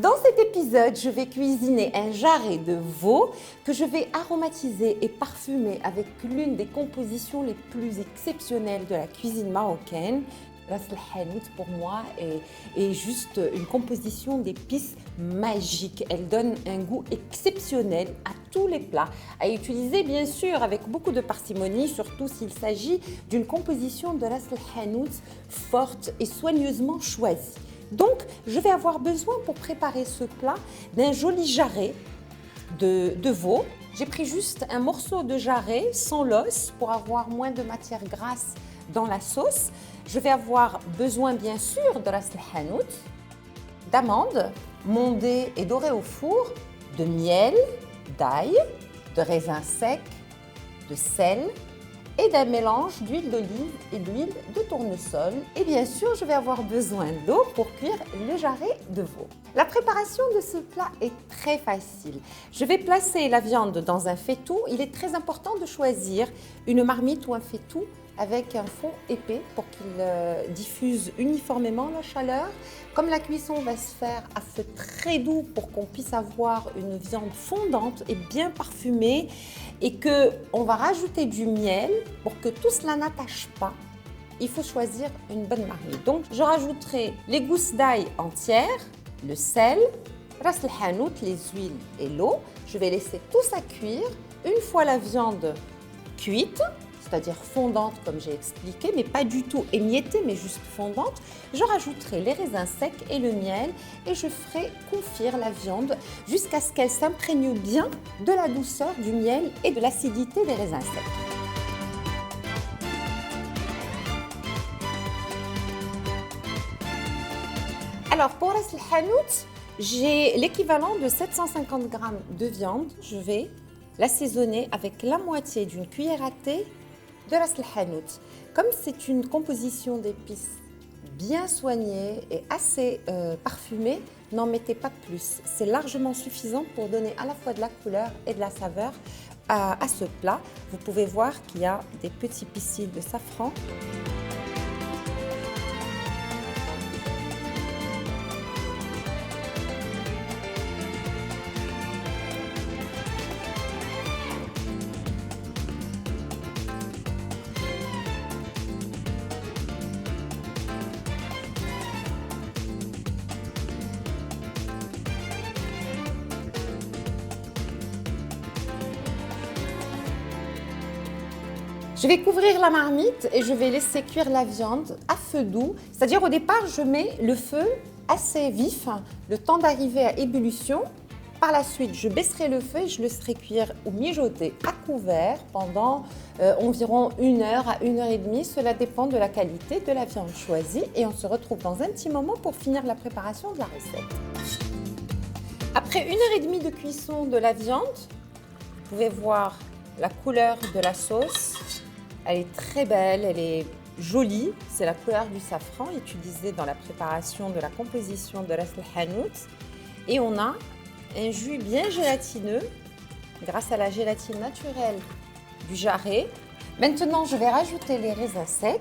Dans cet épisode, je vais cuisiner un jarret de veau que je vais aromatiser et parfumer avec l'une des compositions les plus exceptionnelles de la cuisine marocaine. Ras el-hanout pour moi est juste une composition d'épices magiques. Elle donne un goût exceptionnel à tous les plats, à utiliser bien sûr avec beaucoup de parcimonie, surtout s'il s'agit d'une composition de ras el-hanout forte et soigneusement choisie. Donc, je vais avoir besoin pour préparer ce plat d'un joli jarret de veau. J'ai pris juste un morceau de jarret sans l'os pour avoir moins de matière grasse dans la sauce. Je vais avoir besoin bien sûr de ras el-hanout, d'amandes mondées et dorées au four, de miel, d'ail, de raisins secs, de sel et d'un mélange d'huile d'olive et d'huile de tournesol. Et bien sûr, je vais avoir besoin d'eau pour cuire le jarret de veau. La préparation de ce plat est très facile. Je vais placer la viande dans un faitout. Il est très important de choisir une marmite ou un faitout avec un fond épais pour qu'il diffuse uniformément la chaleur. Comme la cuisson va se faire à feu très doux pour qu'on puisse avoir une viande fondante et bien parfumée et qu'on va rajouter du miel pour que tout cela n'attache pas, il faut choisir une bonne marmite. Donc je rajouterai les gousses d'ail entières, le sel, ras el-hanout, les huiles et l'eau. Je vais laisser tout ça cuire. Une fois la viande cuite, c'est-à-dire fondante comme j'ai expliqué, mais pas du tout émiettée, mais juste fondante, je rajouterai les raisins secs et le miel et je ferai confire la viande jusqu'à ce qu'elle s'imprègne bien de la douceur du miel et de l'acidité des raisins secs. Alors pour ras el-hanout, j'ai l'équivalent de 750 g de viande. Je vais l'assaisonner avec la moitié d'une cuillère à thé de ras el-hanout. Comme c'est une composition d'épices bien soignée et assez parfumée, n'en mettez pas plus. C'est largement suffisant pour donner à la fois de la couleur et de la saveur à ce plat. Vous pouvez voir qu'il y a des petits pistils de safran. Je vais couvrir la marmite et je vais laisser cuire la viande à feu doux. C'est-à-dire au départ, je mets le feu assez vif, le temps d'arriver à ébullition. Par la suite, je baisserai le feu et je laisserai cuire ou mijoter à couvert pendant environ 1 heure à 1 heure et demie. Cela dépend de la qualité de la viande choisie. Et on se retrouve dans un petit moment pour finir la préparation de la recette. Après 1 heure et demie de cuisson de la viande, vous pouvez voir la couleur de la sauce. Elle est très belle, elle est jolie. C'est la couleur du safran utilisé dans la préparation de la composition de ras el-hanout. Et on a un jus bien gélatineux grâce à la gélatine naturelle du jarret. Maintenant, je vais rajouter les raisins secs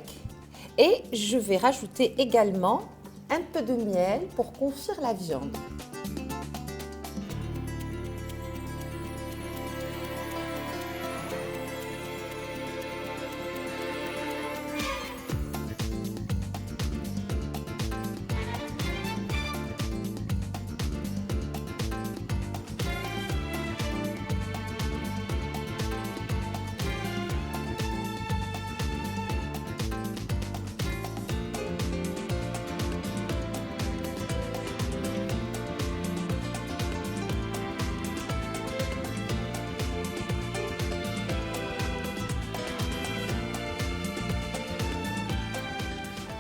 et je vais rajouter également un peu de miel pour confire la viande.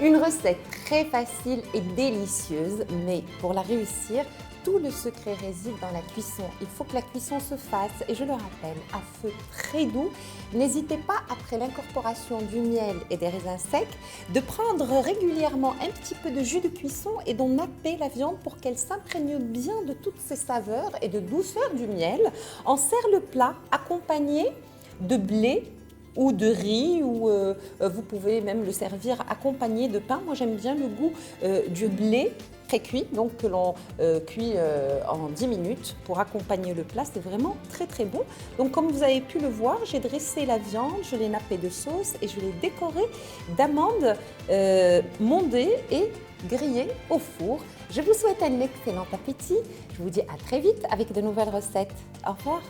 Une recette très facile et délicieuse, mais pour la réussir, tout le secret réside dans la cuisson. Il faut que la cuisson se fasse, et je le rappelle, à feu très doux. N'hésitez pas, après l'incorporation du miel et des raisins secs, de prendre régulièrement un petit peu de jus de cuisson et d'en napper la viande pour qu'elle s'imprègne bien de toutes ces saveurs et de douceur du miel. On sert le plat accompagné de blé ou de riz, ou vous pouvez même le servir accompagné de pain. Moi, j'aime bien le goût du blé pré-cuit, donc que l'on cuit en 10 minutes pour accompagner le plat. C'est vraiment très très bon. Donc comme vous avez pu le voir, j'ai dressé la viande, je l'ai nappée de sauce et je l'ai décorée d'amandes mondées et grillées au four. Je vous souhaite un excellent appétit. Je vous dis à très vite avec de nouvelles recettes. Au revoir.